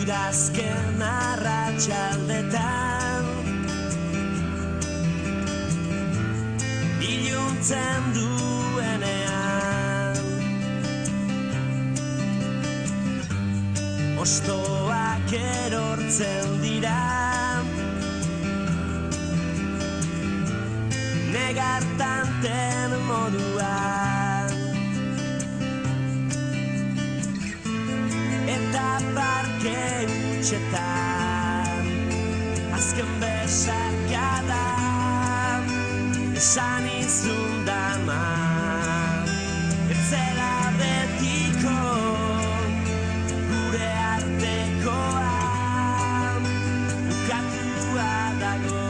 Udazken arratsaldetan iluntzen duenean hostoak erortzen dira negartanten moduan eta parke hutsetan azken besarkada esan izun dama ez zela betiko gure artekoa bukatua dago.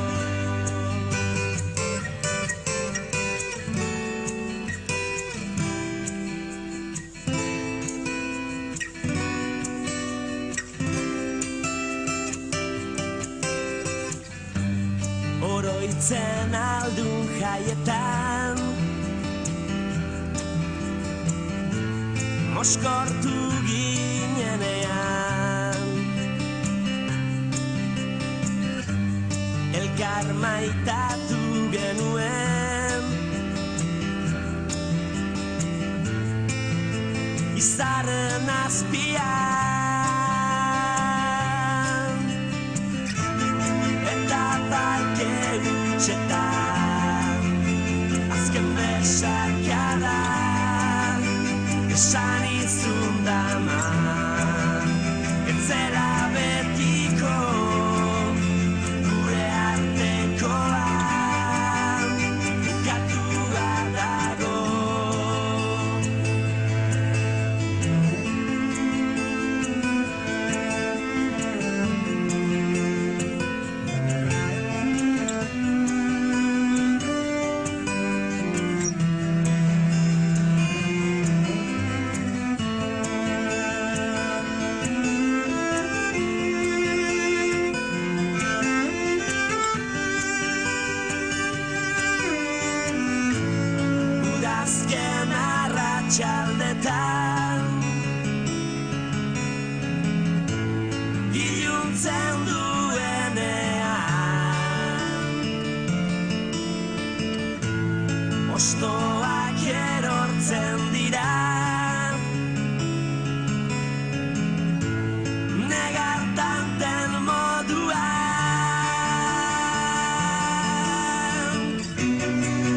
Oroitzen aldun jaietan moskortu ginenean elkar maitatu genuen izarren azpian eta parke hutsetan azken besarkada esan izun dama ez zela betiko gure artekoa bukatua dago. Udazken arratsaldetan iluntzen duenean hostoak erortzen dira negartanten moduan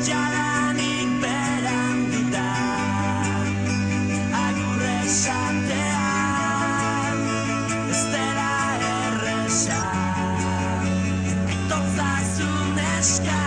jadanik beranduta agur esatean ez dela erresa aitotzazu neska